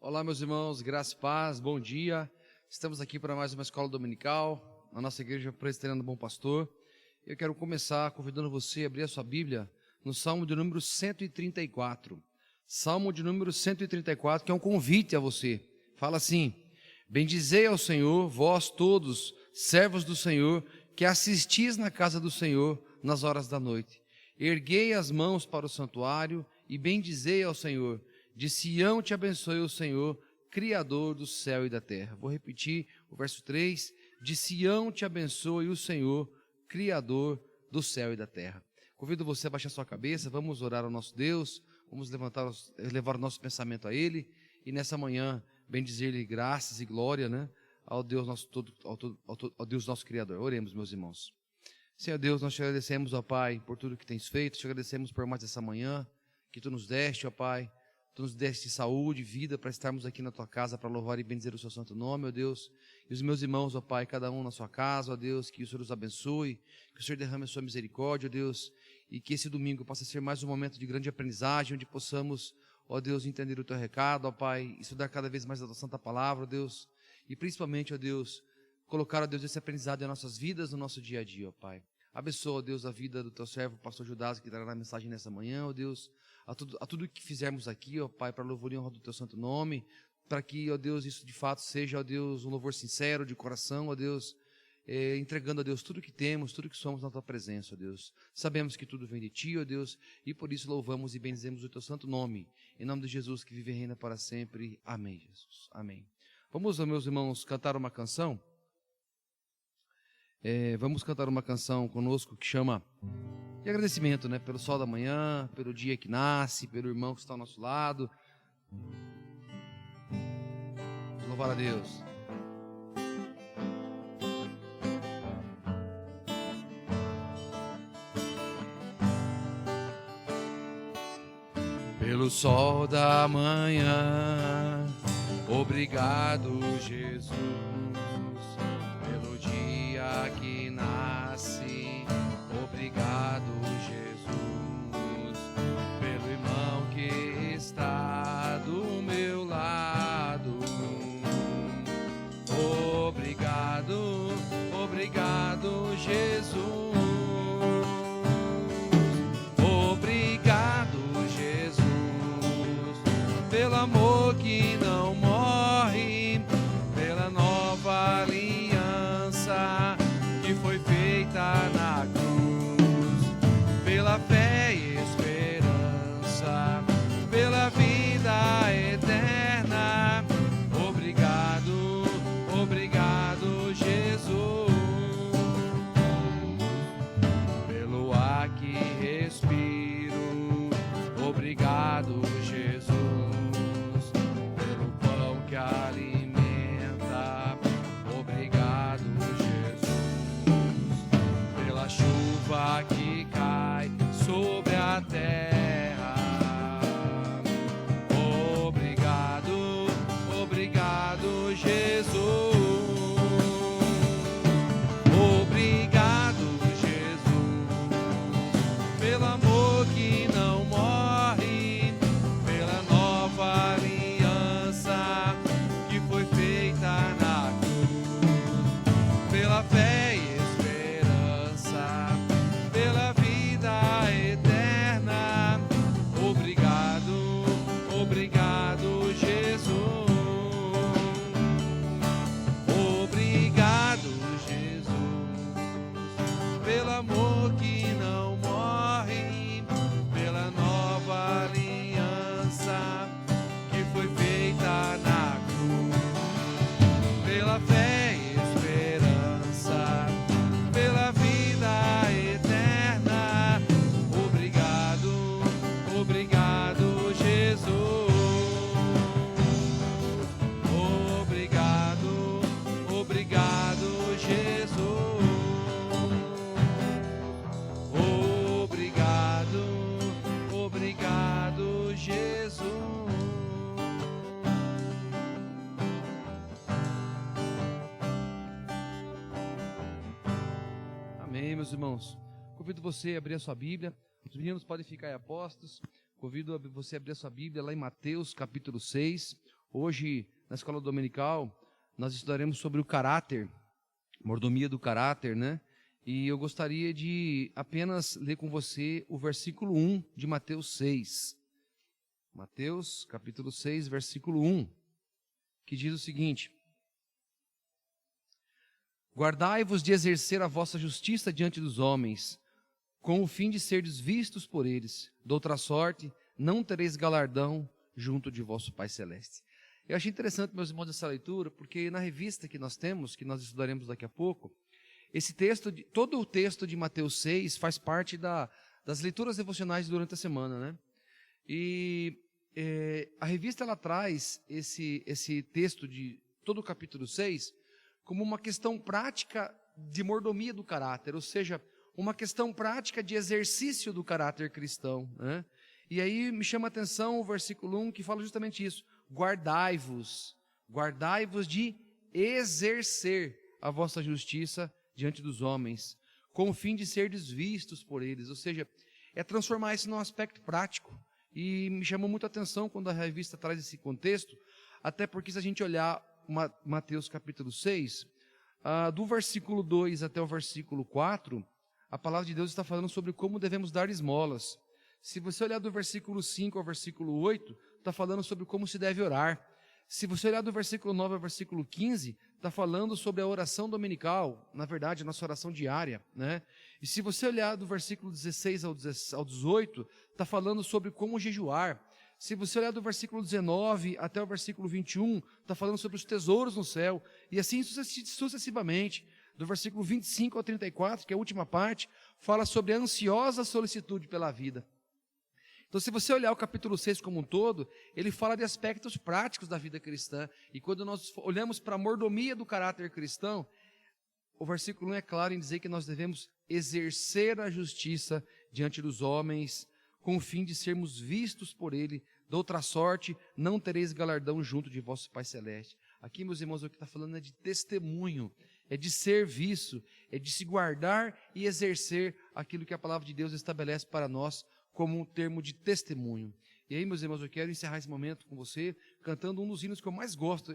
Olá, meus irmãos, graça e paz, bom dia. Estamos aqui para mais uma escola dominical, na nossa igreja presbiteriana do Bom Pastor. Eu quero começar convidando você a abrir a sua Bíblia no Salmo de número 134. Salmo de número 134, que é um convite a você. Fala assim: bendizei ao Senhor, vós todos, servos do Senhor, que assistis na casa do Senhor nas horas da noite. Erguei as mãos para o santuário e bendizei ao Senhor. De Sião te abençoe o Senhor, Criador do céu e da terra. Vou repetir o verso 3. De Sião te abençoe o Senhor, Criador do céu e da terra. Convido você a baixar sua cabeça, vamos orar ao nosso Deus, vamos levar o nosso pensamento a Ele, e nessa manhã bendizer-lhe graças e glória, ao Deus nosso, ao Deus nosso Criador. Oremos, meus irmãos. Senhor Deus, nós te agradecemos, ó Pai, por tudo que tens feito, te agradecemos por mais essa manhã que Tu nos deste, ó Pai. Tu nos deste saúde, vida, para estarmos aqui na Tua casa, para louvar e bendizer o Seu santo nome, ó Deus. E os meus irmãos, ó Pai, cada um na sua casa, ó Deus, que o Senhor os abençoe, que o Senhor derrame a Sua misericórdia, ó Deus, e que esse domingo possa ser mais um momento de grande aprendizagem, onde possamos, ó Deus, entender o Teu recado, ó Pai, estudar cada vez mais a Tua santa palavra, ó Deus, e principalmente, ó Deus, colocar, ó Deus, esse aprendizado em nossas vidas, no nosso dia a dia, ó Pai. Abençoa, ó Deus, a vida do Teu servo, o pastor Judas, que dará a mensagem nessa manhã, ó Deus, a tudo que fizermos aqui, ó Pai, para louvor e honra do Teu santo nome, para que, ó Deus, isso de fato seja, ó Deus, um louvor sincero, de coração, ó Deus, entregando, ó Deus, tudo que temos, tudo que somos na Tua presença, ó Deus. Sabemos que tudo vem de Ti, ó Deus, e por isso louvamos e bendizemos o Teu santo nome, em nome de Jesus, que vive e reina para sempre. Amém, Jesus. Amém. Vamos, meus irmãos, cantar uma canção? Vamos cantar uma canção conosco que chama de agradecimento, pelo sol da manhã, pelo dia que nasce, pelo irmão que está ao nosso lado. Vamos louvar a Deus. Pelo sol da manhã, obrigado, Jesus. Pelo dia que nasce, obrigado, Jesus, pelo irmão que está do meu lado. Obrigado, obrigado, Jesus. Obrigado, Jesus, pelo amor que não morre, pela nova aliança que foi feita na cruz, pela fé e esperança, pela vida eterna. Obrigado, obrigado, Jesus, pelo ar que respiro. Obrigado, Jesus, pelo pão que alimenta. Obrigado, Jesus, pela chuva que cai sobre a terra. Obrigado, obrigado, Jesus. Obrigado, Jesus, pelo amor que não morre, pela nova aliança que foi feita na cruz, pela fé e esperança, pela vida eterna. Obrigado, obrigado, Jesus. Obrigado, Jesus, pelo amor que não morre, pela nova aliança que foi feita na cruz, pela fé e esperança, pela vida eterna. Obrigado, obrigado, Jesus. Obrigado, obrigado, Jesus. Obrigado, obrigado, Jesus. Amém, meus irmãos. Convido você a abrir a sua Bíblia. Os meninos podem ficar aí apostos. Convido você a abrir a sua Bíblia lá em Mateus capítulo 6. Hoje, na escola dominical, nós estudaremos sobre o caráter, mordomia do caráter, né? E eu gostaria de apenas ler com você o versículo 1 de Mateus 6. Mateus, capítulo 6, versículo 1, que diz o seguinte: Guardai-vos de exercer a vossa justiça diante dos homens, com o fim de serdes vistos por eles. Doutra sorte, não tereis galardão junto de vosso Pai Celeste. Eu achei interessante, meus irmãos, essa leitura, porque na revista que nós temos, que nós estudaremos daqui a pouco, esse texto, todo o texto de Mateus 6 faz parte das leituras devocionais durante a semana, né? E a revista ela traz esse texto de todo o capítulo 6 como uma questão prática de mordomia do caráter, ou seja, uma questão prática de exercício do caráter cristão, né? E aí me chama a atenção o versículo 1 que fala justamente isso: guardai-vos de exercer a vossa justiça diante dos homens, com o fim de serdes vistos por eles, ou seja, é transformar isso num aspecto prático. E me chamou muito a atenção quando a revista traz esse contexto, até porque se a gente olhar Mateus capítulo 6, do versículo 2 até o versículo 4, a palavra de Deus está falando sobre como devemos dar esmolas. Se você olhar do versículo 5 ao versículo 8, está falando sobre como se deve orar. Se você olhar do versículo 9 ao versículo 15, está falando sobre a oração dominical, na verdade, a nossa oração diária, né? E se você olhar do versículo 16 ao 18, está falando sobre como jejuar. Se você olhar do versículo 19 até o versículo 21, está falando sobre os tesouros no céu, e assim sucessivamente. Do versículo 25 ao 34, que é a última parte, fala sobre a ansiosa solicitude pela vida. Então, se você olhar o capítulo 6 como um todo, ele fala de aspectos práticos da vida cristã. E quando nós olhamos para a mordomia do caráter cristão, o versículo 1 é claro em dizer que nós devemos exercer a justiça diante dos homens, com o fim de sermos vistos por ele. De outra sorte, não tereis galardão junto de vosso Pai Celeste. Aqui, meus irmãos, o que está falando é de testemunho, é de serviço, é de se guardar e exercer aquilo que a palavra de Deus estabelece para nós como um termo de testemunho. E aí, meus irmãos, eu quero encerrar esse momento com você, cantando um dos hinos que eu mais gosto.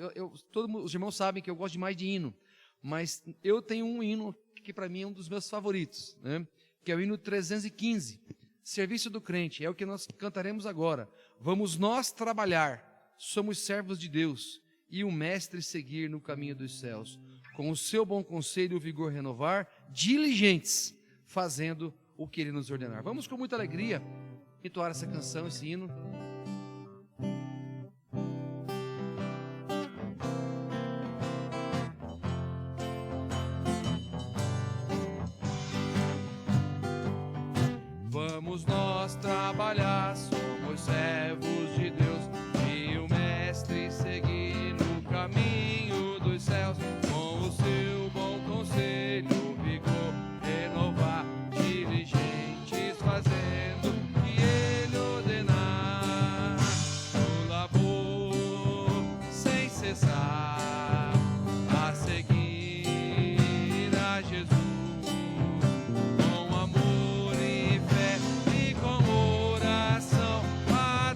Todos os irmãos sabem que eu gosto demais de hino, mas eu tenho um hino que para mim é um dos meus favoritos, né? Que é o hino 315, Serviço do Crente, é o que nós cantaremos agora. Vamos nós trabalhar, somos servos de Deus, e o Mestre seguir no caminho dos céus, com o seu bom conselho e o vigor renovar, diligentes, fazendo o que ele nos ordenar. Vamos com muita alegria entoar essa canção, esse hino. Vamos nós trabalhar, somos servos de Deus, e o Mestre seguir no caminho dos céus, com o seu bom conselho, vigor renovar, diligentes fazendo o que ele ordenar, no labor sem cessar, a seguir a Jesus. Com amor e fé e com oração, a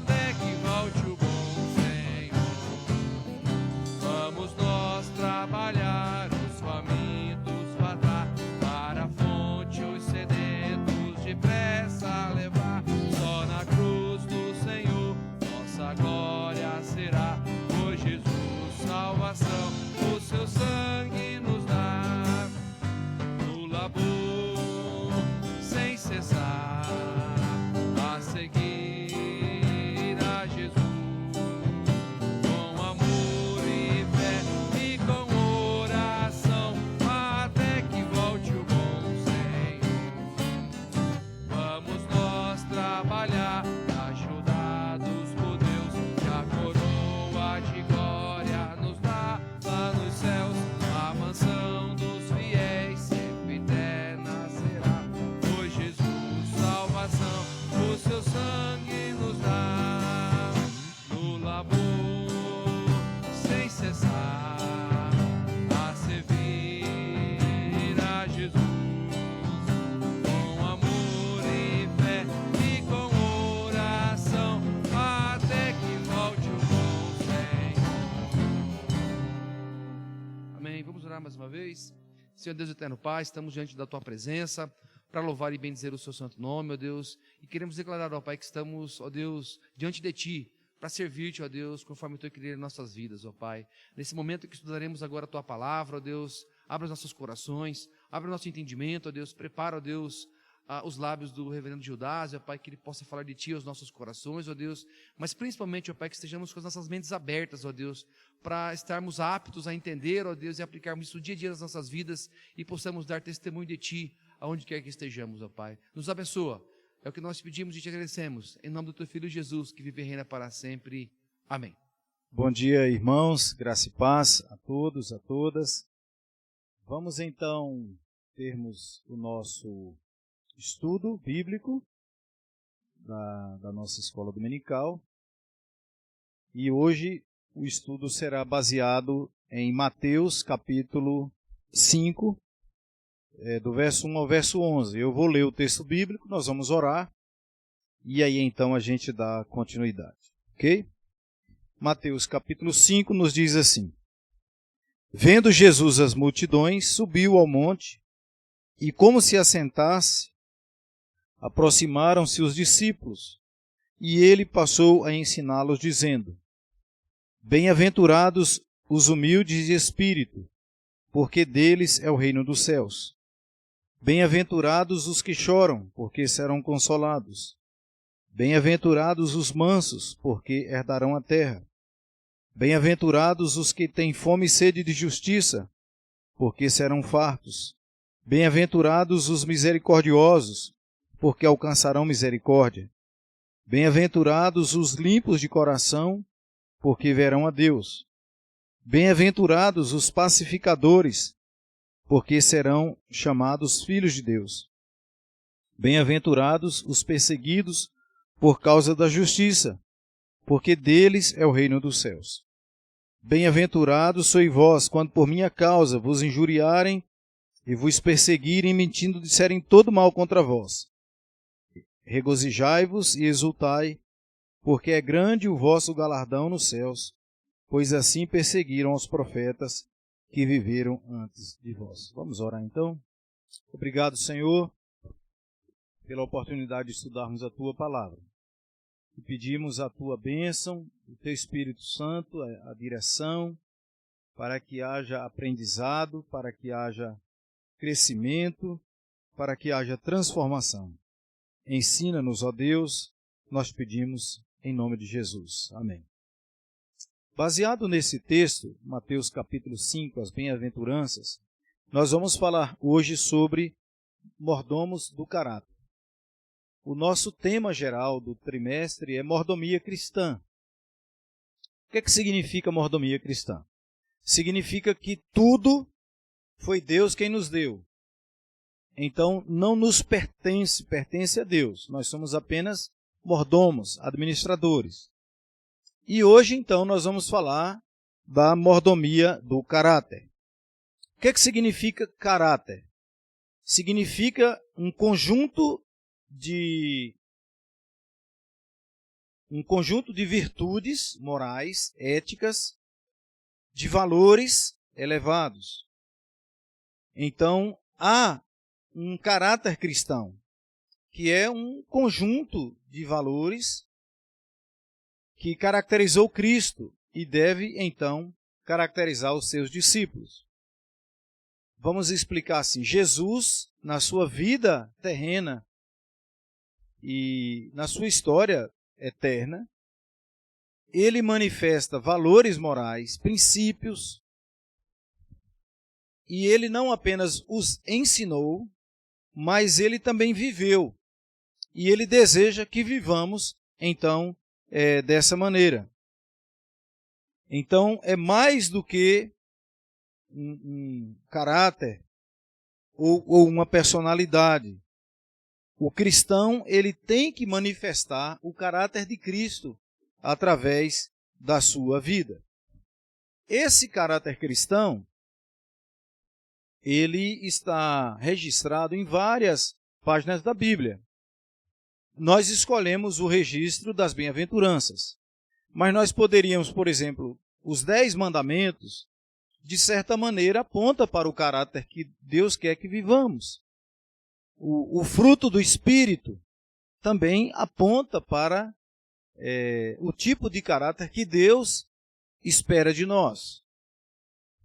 orar mais uma vez? Senhor Deus eterno Pai, estamos diante da Tua presença para louvar e bendizer o Seu santo nome, ó Deus, e queremos declarar, ó Pai, que estamos, ó Deus, diante de Ti, para servir-te, ó Deus, conforme o Teu querer em nossas vidas, ó Pai. Nesse momento que estudaremos agora a Tua palavra, ó Deus, abra os nossos corações, abra o nosso entendimento, ó Deus, prepara, ó Deus, os lábios do reverendo Gildásio, ó Pai, que ele possa falar de Ti aos nossos corações, ó Deus, mas principalmente, ó Pai, que estejamos com as nossas mentes abertas, ó Deus, para estarmos aptos a entender, ó Deus, e aplicarmos isso dia a dia nas nossas vidas e possamos dar testemunho de Ti, aonde quer que estejamos, ó Pai. Nos abençoa, é o que nós pedimos e te agradecemos, em nome do Teu Filho Jesus, que vive e reina para sempre. Amém. Bom dia, irmãos, graça e paz a todos, a todas. Vamos então termos o nosso estudo bíblico da nossa escola dominical. E hoje o estudo será baseado em Mateus capítulo 5, do verso 1 ao verso 11. Eu vou ler o texto bíblico, nós vamos orar e aí então a gente dá continuidade, ok? Mateus capítulo 5 nos diz assim: Vendo Jesus as multidões, subiu ao monte e, como se assentasse, aproximaram-se os discípulos, e ele passou a ensiná-los, dizendo: Bem-aventurados os humildes de espírito, porque deles é o reino dos céus. Bem-aventurados os que choram, porque serão consolados. Bem-aventurados os mansos, porque herdarão a terra. Bem-aventurados os que têm fome e sede de justiça, porque serão fartos. Bem-aventurados os misericordiosos, porque alcançarão misericórdia. Bem-aventurados os limpos de coração, porque verão a Deus. Bem-aventurados os pacificadores, porque serão chamados filhos de Deus. Bem-aventurados os perseguidos por causa da justiça, porque deles é o reino dos céus. Bem-aventurados sois vós, quando por minha causa vos injuriarem e vos perseguirem, mentindo, disserem todo mal contra vós. Regozijai-vos e exultai, porque é grande o vosso galardão nos céus, pois assim perseguiram os profetas que viveram antes de vós. Vamos orar então? Obrigado, Senhor, pela oportunidade de estudarmos a Tua palavra. E pedimos a Tua bênção, o Teu Espírito Santo, a direção, para que haja aprendizado, para que haja crescimento, para que haja transformação. Ensina-nos, ó Deus, nós pedimos em nome de Jesus. Amém. Baseado nesse texto, Mateus capítulo 5, as bem-aventuranças, nós vamos falar hoje sobre mordomos do caráter. O nosso tema geral do trimestre é mordomia cristã. O que significa mordomia cristã? Significa que tudo foi Deus quem nos deu. Então, não nos pertence, pertence a Deus. Nós somos apenas mordomos, administradores. E hoje, então, nós vamos falar da mordomia do caráter. O que significa caráter? Significa um conjunto de virtudes morais, éticas, de valores elevados. Então, há um caráter cristão, que é um conjunto de valores que caracterizou Cristo e deve, então, caracterizar os seus discípulos. Vamos explicar assim: Jesus, na sua vida terrena e na sua história eterna, ele manifesta valores morais, princípios, e ele não apenas os ensinou, mas ele também viveu. E ele deseja que vivamos, então, dessa maneira. Então, é mais do que um caráter ou uma personalidade. O cristão, ele tem que manifestar o caráter de Cristo através da sua vida. Esse caráter cristão, ele está registrado em várias páginas da Bíblia. Nós escolhemos o registro das bem-aventuranças, mas nós poderíamos, por exemplo, os 10 mandamentos, de certa maneira, aponta para o caráter que Deus quer que vivamos. O fruto do Espírito também aponta para o tipo de caráter que Deus espera de nós.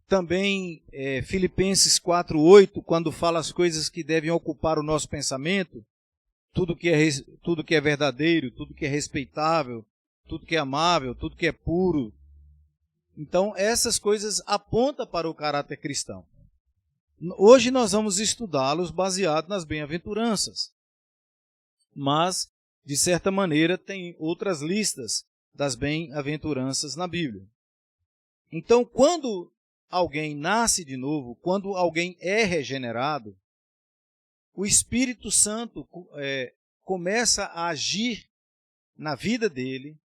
Também Filipenses 4:8, quando fala as coisas que devem ocupar o nosso pensamento, tudo que é verdadeiro, tudo que é respeitável, tudo que é amável, tudo que é puro. Então, essas coisas apontam para o caráter cristão. Hoje nós vamos estudá-los baseado nas bem-aventuranças. Mas, de certa maneira, tem outras listas das bem-aventuranças na Bíblia. Então, quando alguém nasce de novo, quando alguém é regenerado, o Espírito Santo começa a agir na vida dele,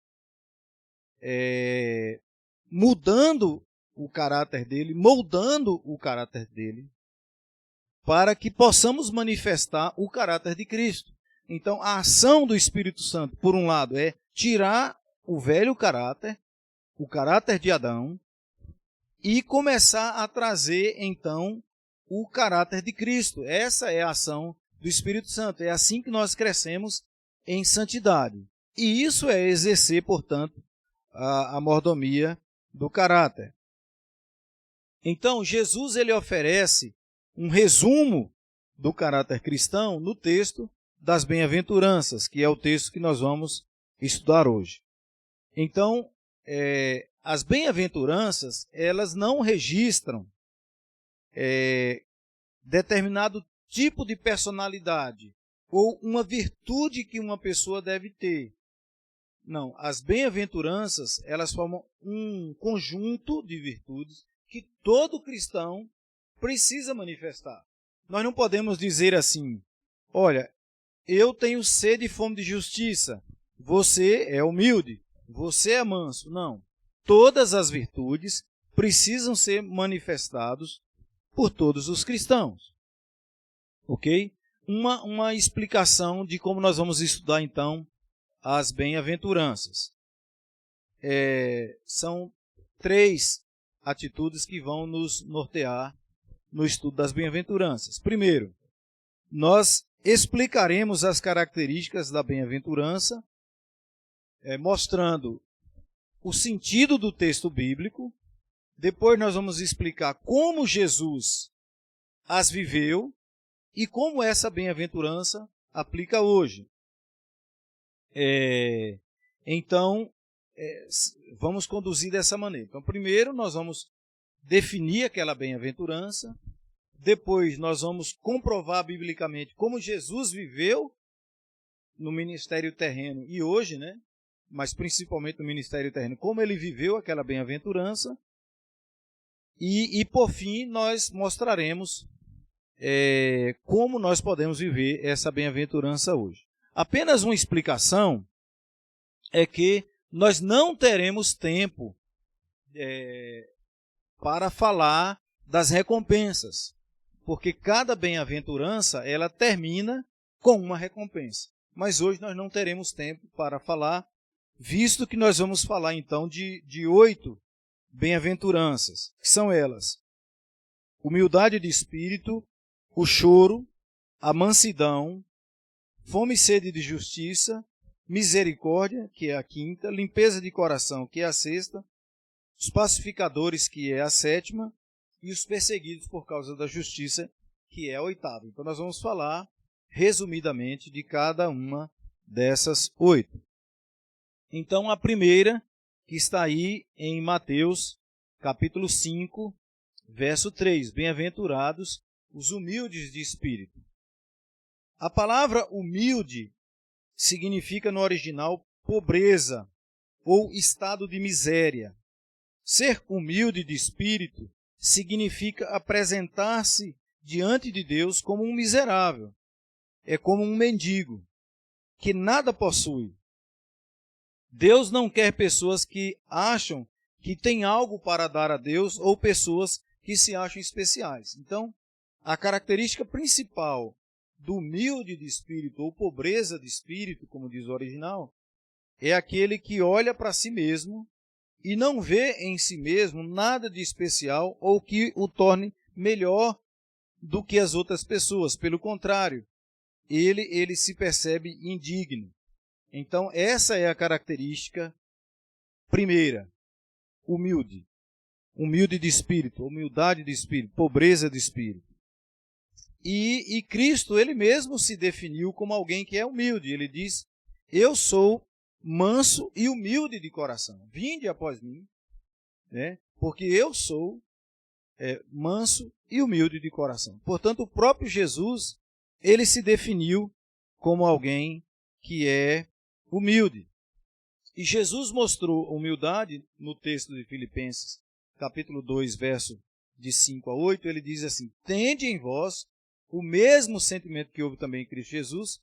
mudando o caráter dele, moldando o caráter dele, para que possamos manifestar o caráter de Cristo. Então, a ação do Espírito Santo, por um lado, é tirar o velho caráter, o caráter de Adão, e começar a trazer, então, o caráter de Cristo. Essa é a ação do Espírito Santo. É assim que nós crescemos em santidade. E isso é exercer, portanto, a mordomia do caráter. Então, Jesus ele oferece um resumo do caráter cristão no texto das bem-aventuranças, que é o texto que nós vamos estudar hoje. Então, as bem-aventuranças, elas não registram determinado tipo de personalidade ou uma virtude que uma pessoa deve ter. Não, as bem-aventuranças, elas formam um conjunto de virtudes que todo cristão precisa manifestar. Nós não podemos dizer assim, olha, eu tenho sede e fome de justiça, você é humilde, você é manso. Não, todas as virtudes precisam ser manifestadas por todos os cristãos. Ok? Uma explicação de como nós vamos estudar, então, as bem-aventuranças. São 3 atitudes que vão nos nortear no estudo das bem-aventuranças. Primeiro, nós explicaremos as características da bem-aventurança, mostrando o sentido do texto bíblico. Depois nós vamos explicar como Jesus as viveu e como essa bem-aventurança aplica hoje. Então, vamos conduzir dessa maneira. Então, primeiro nós vamos definir aquela bem-aventurança, depois nós vamos comprovar biblicamente como Jesus viveu no ministério terreno e hoje, né? Mas principalmente no ministério terreno, como ele viveu aquela bem-aventurança, e por fim nós mostraremos como nós podemos viver essa bem-aventurança hoje. Apenas uma explicação é que nós não teremos tempo para falar das recompensas, porque cada bem-aventurança ela termina com uma recompensa. Mas hoje nós não teremos tempo para falar, visto que nós vamos falar então de 8 bem-aventuranças, que são elas: humildade de espírito, o choro, a mansidão, fome e sede de justiça, misericórdia, que é a 5ª, limpeza de coração, que é a 6ª, os pacificadores, que é a 7ª, e os perseguidos por causa da justiça, que é a 8ª. Então nós vamos falar resumidamente de cada uma dessas 8. Então a primeira, que está aí em Mateus, capítulo 5, verso 3, bem-aventurados os humildes de espírito. A palavra humilde significa no original pobreza ou estado de miséria. Ser humilde de espírito significa apresentar-se diante de Deus como um miserável. É como um mendigo que nada possui. Deus não quer pessoas que acham que têm algo para dar a Deus ou pessoas que se acham especiais. Então, a característica principal do humilde de espírito ou pobreza de espírito, como diz o original, é aquele que olha para si mesmo e não vê em si mesmo nada de especial ou que o torne melhor do que as outras pessoas. Pelo contrário, ele se percebe indigno. Então, essa é a característica primeira, humilde. Humilde de espírito, humildade de espírito, pobreza de espírito. E Cristo, ele mesmo se definiu como alguém que é humilde. Ele diz, eu sou manso e humilde de coração. Vinde após mim, né? Porque eu sou manso e humilde de coração. Portanto, o próprio Jesus, ele se definiu como alguém que é humilde. E Jesus mostrou humildade no texto de Filipenses, capítulo 2, verso de 5 a 8, ele diz assim, tende em vós o mesmo sentimento que houve também em Cristo Jesus,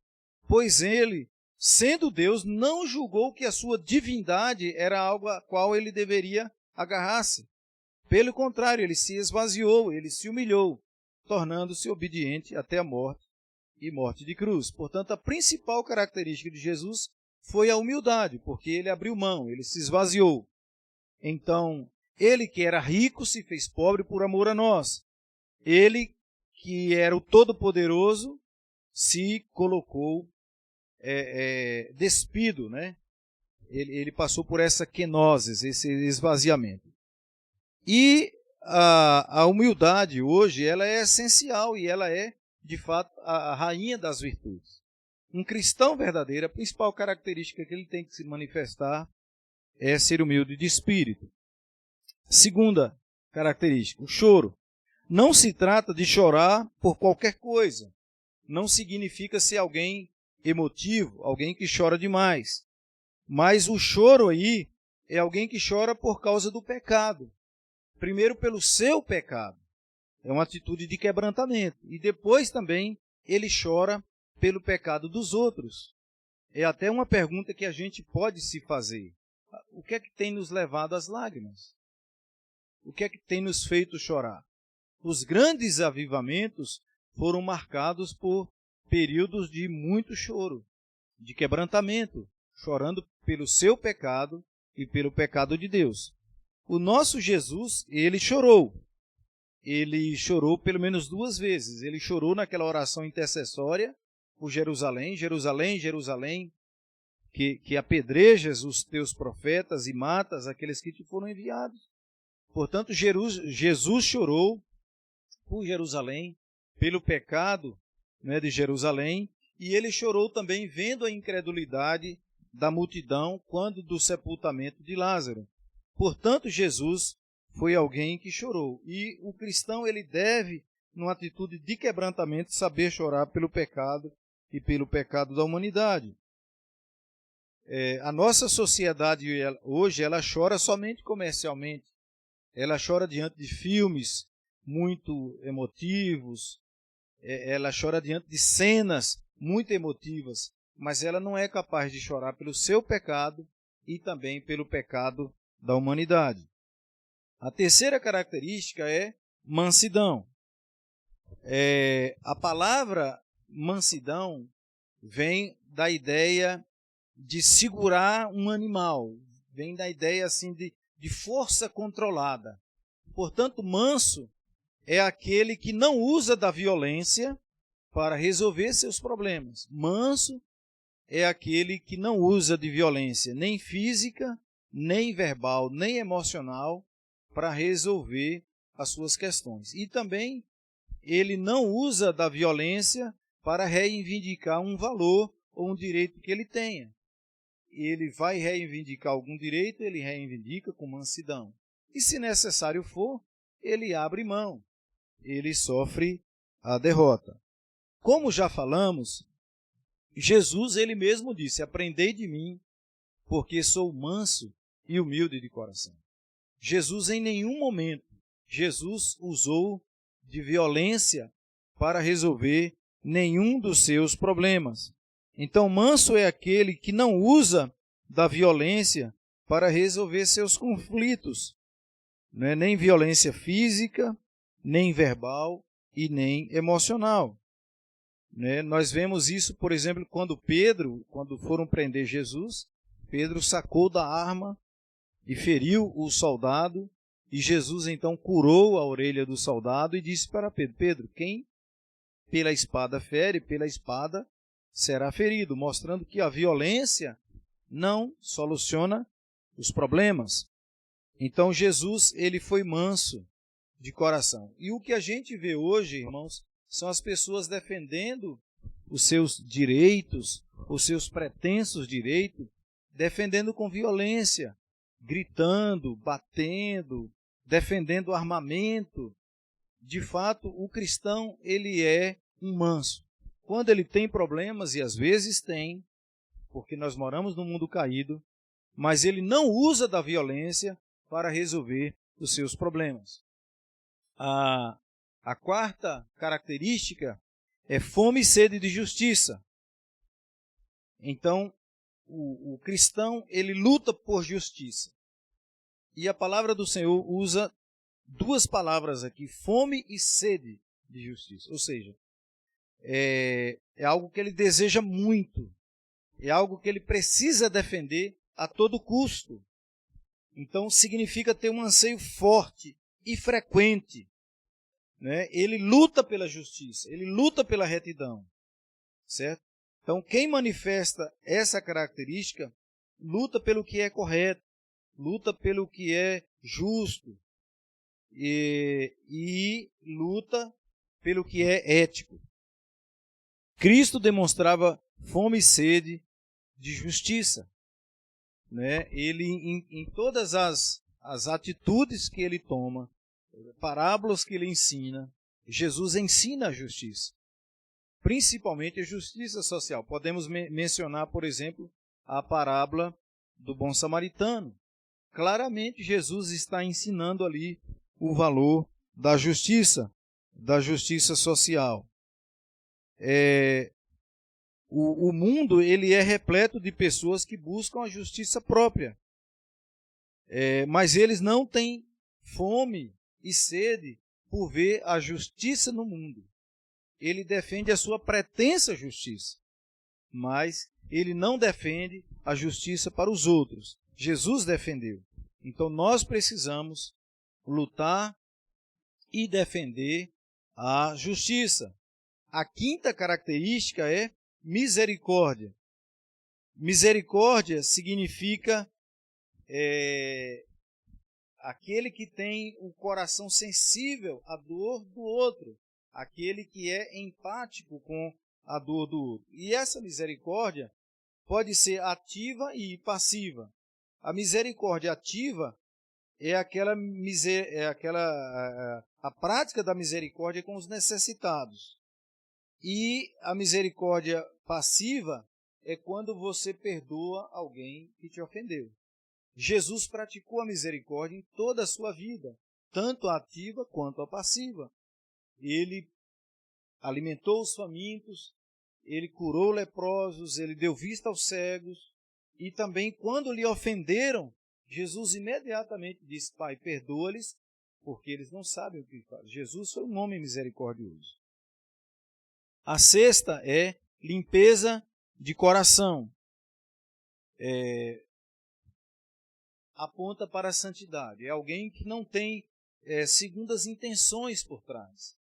pois ele, sendo Deus, não julgou que a sua divindade era algo a qual ele deveria agarrar-se. Pelo contrário, ele se esvaziou, ele se humilhou, tornando-se obediente até a morte e morte de cruz. Portanto, a principal característica de Jesus foi a humildade, porque ele abriu mão, ele se esvaziou. Então, ele que era rico se fez pobre por amor a nós. Ele que era o Todo-Poderoso se colocou despido, né? Ele passou por essa kenosis, esse esvaziamento. E a humildade hoje, ela é essencial e ela é, de fato, a rainha das virtudes. Um cristão verdadeiro, a principal característica que ele tem que se manifestar é ser humilde de espírito. Segunda característica, o choro. Não se trata de chorar por qualquer coisa. Não significa ser alguém emotivo, alguém que chora demais. Mas o choro aí é alguém que chora por causa do pecado. Primeiro pelo seu pecado. É uma atitude de quebrantamento. E depois também ele chora pelo pecado dos outros. É até uma pergunta que a gente pode se fazer. O que é que tem nos levado às lágrimas? O que é que tem nos feito chorar? Os grandes avivamentos foram marcados por períodos de muito choro, de quebrantamento, chorando pelo seu pecado e pelo pecado de Deus. O nosso Jesus, ele chorou. Ele chorou pelo menos 2 vezes. Ele chorou naquela oração intercessória por Jerusalém, Jerusalém, Jerusalém, que apedrejas os teus profetas e matas aqueles que te foram enviados. Portanto, Jesus chorou por Jerusalém, pelo pecado, né, de Jerusalém, e ele chorou também vendo a incredulidade da multidão quando do sepultamento de Lázaro. Portanto, Jesus foi alguém que chorou. E o cristão, ele deve, numa atitude de quebrantamento, saber chorar pelo pecado e pelo pecado da humanidade. A nossa sociedade hoje, ela chora somente comercialmente. Ela chora diante de filmes muito emotivos, ela chora diante de cenas muito emotivas, mas ela não é capaz de chorar pelo seu pecado e também pelo pecado da humanidade. A terceira característica é mansidão. A palavra mansidão vem da ideia de segurar um animal, vem da ideia assim de força controlada. Portanto, manso é aquele que não usa da violência para resolver seus problemas. Manso é aquele que não usa de violência, nem física, nem verbal, nem emocional, para resolver as suas questões. E também ele não usa da violência para reivindicar um valor ou um direito que ele tenha. Ele vai reivindicar algum direito, ele reivindica com mansidão. E se necessário for, ele abre mão, ele sofre a derrota. Como já falamos, Jesus, ele mesmo disse, aprendei de mim, porque sou manso e humilde de coração. Jesus, em nenhum momento, Jesus usou de violência para resolver nenhum dos seus problemas. Então, manso é aquele que não usa da violência para resolver seus conflitos, não é nem violência física, nem verbal e nem emocional. Nós vemos isso, por exemplo, quando foram prender Jesus, Pedro sacou da arma e feriu o soldado, e Jesus então curou a orelha do soldado e disse para Pedro: Pedro, quem pela espada fere, pela espada será ferido, mostrando que a violência não soluciona os problemas. Então Jesus, ele foi manso de coração. E o que a gente vê hoje, irmãos, são as pessoas defendendo os seus direitos, os seus pretensos direitos, defendendo com violência, gritando, batendo, defendendo armamento. De fato, o cristão, ele é um manso. Quando ele tem problemas, e às vezes tem, porque nós moramos num mundo caído, mas ele não usa da violência para resolver os seus problemas. A quarta característica é fome e sede de justiça. Então, o cristão, ele luta por justiça. E a palavra do Senhor usa duas palavras aqui, fome e sede de justiça. Ou seja, é algo que ele deseja muito, é algo que ele precisa defender a todo custo. Então, significa ter um anseio forte e frequente. Né? Ele luta pela justiça, ele luta pela retidão. Certo? Então, quem manifesta essa característica, luta pelo que é correto, luta pelo que é justo e luta pelo que é ético. Cristo demonstrava fome e sede de justiça. Né? Ele, em todas as atitudes que ele toma, parábolas que ele ensina, Jesus ensina a justiça, principalmente a justiça social. Podemos mencionar, por exemplo, a parábola do bom samaritano. Claramente, Jesus está ensinando ali o valor da justiça social. O mundo, ele é repleto de pessoas que buscam a justiça própria, mas eles não têm fome e sede por ver a justiça no mundo. Ele defende a sua pretensa justiça, mas ele não defende a justiça para os outros. Jesus defendeu. Então nós precisamos lutar e defender a justiça. A quinta característica é misericórdia. Misericórdia significa aquele que tem o coração sensível à dor do outro, aquele que é empático com a dor do outro. E essa misericórdia pode ser ativa e passiva. A misericórdia ativa é a prática da misericórdia com os necessitados. E a misericórdia passiva é quando você perdoa alguém que te ofendeu. Jesus praticou a misericórdia em toda a sua vida, tanto a ativa quanto a passiva. Ele alimentou os famintos, ele curou leprosos, ele deu vista aos cegos, e também quando lhe ofenderam, Jesus imediatamente disse: Pai, perdoa-lhes, porque eles não sabem o que fazem. Jesus foi um homem misericordioso. A sexta é limpeza de coração. Aponta para a santidade. É alguém que não tem segundas intenções por trás.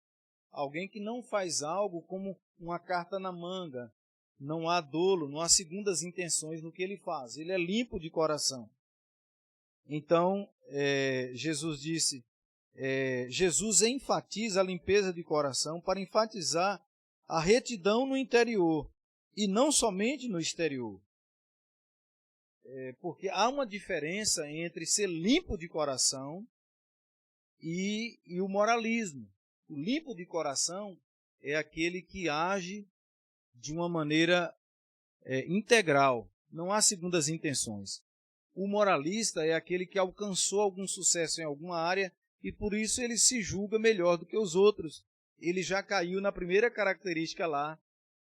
Alguém que não faz algo como uma carta na manga. Não há dolo, não há segundas intenções no que ele faz. Ele é limpo de coração. Então, Jesus disse, Jesus enfatiza a limpeza de coração para enfatizar a retidão no interior e não somente no exterior. Porque há uma diferença entre ser limpo de coração e o moralismo. O limpo de coração é aquele que age de uma maneira integral, não há segundas intenções. O moralista é aquele que alcançou algum sucesso em alguma área e por isso ele se julga melhor do que os outros. Ele já caiu na primeira característica lá,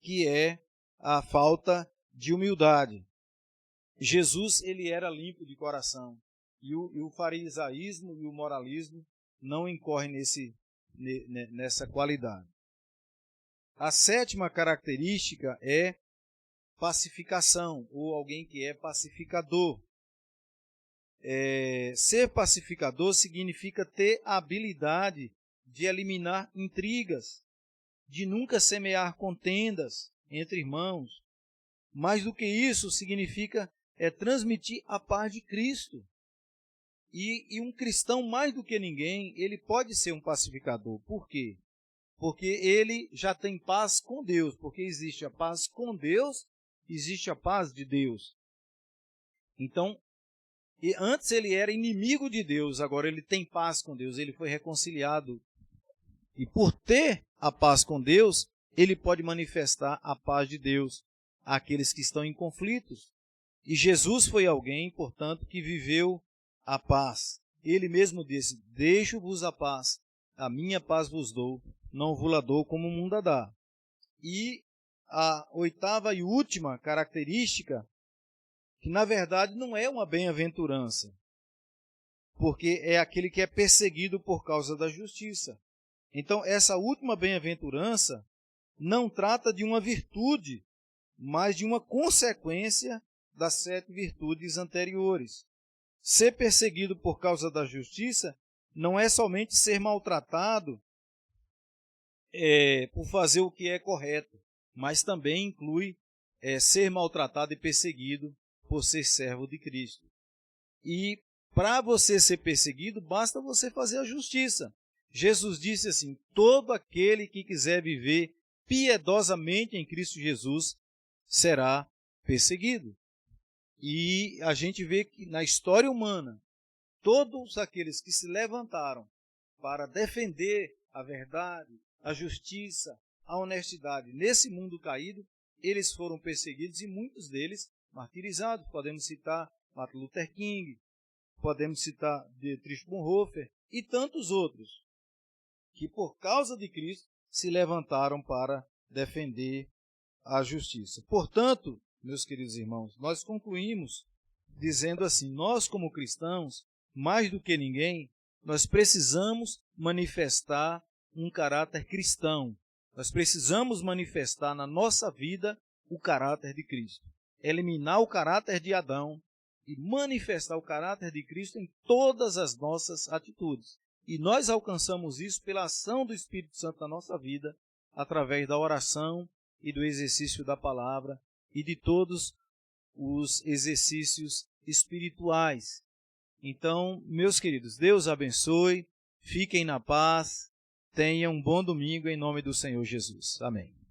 que é a falta de humildade. Jesus, ele era limpo de coração, e o farisaísmo e o moralismo não incorrem nessa qualidade. A sétima característica é pacificação, ou alguém que é pacificador. ser pacificador significa ter a habilidade de eliminar intrigas, de nunca semear contendas entre irmãos. Mais do que isso, significa transmitir a paz de Cristo. E um cristão, mais do que ninguém, ele pode ser um pacificador. Por quê? Porque ele já tem paz com Deus, porque existe a paz com Deus, existe a paz de Deus. Então, antes ele era inimigo de Deus, agora ele tem paz com Deus, ele foi reconciliado. E por ter a paz com Deus, ele pode manifestar a paz de Deus àqueles que estão em conflitos. E Jesus foi alguém, portanto, que viveu a paz. Ele mesmo disse: deixo-vos a paz, a minha paz vos dou, não vos la dou como o mundo a dá. E a oitava e última característica, que na verdade não é uma bem-aventurança, porque é aquele que é perseguido por causa da justiça. Então, essa última bem-aventurança não trata de uma virtude, mas de uma consequência das 7 virtudes anteriores. Ser perseguido por causa da justiça não é somente ser maltratado por fazer o que é correto, mas também inclui ser maltratado e perseguido por ser servo de Cristo. E para você ser perseguido, basta você fazer a justiça. Jesus disse assim: todo aquele que quiser viver piedosamente em Cristo Jesus será perseguido. E a gente vê que na história humana, todos aqueles que se levantaram para defender a verdade, a justiça, a honestidade nesse mundo caído, eles foram perseguidos e muitos deles martirizados. Podemos citar Martin Luther King, podemos citar Dietrich Bonhoeffer e tantos outros, que por causa de Cristo se levantaram para defender a justiça. Portanto, meus queridos irmãos, nós concluímos dizendo assim: nós como cristãos, mais do que ninguém, nós precisamos manifestar um caráter cristão. Nós precisamos manifestar na nossa vida o caráter de Cristo. Eliminar o caráter de Adão e manifestar o caráter de Cristo em todas as nossas atitudes. E nós alcançamos isso pela ação do Espírito Santo na nossa vida, através da oração e do exercício da palavra e de todos os exercícios espirituais. Então, meus queridos, Deus abençoe, fiquem na paz, tenham um bom domingo em nome do Senhor Jesus. Amém.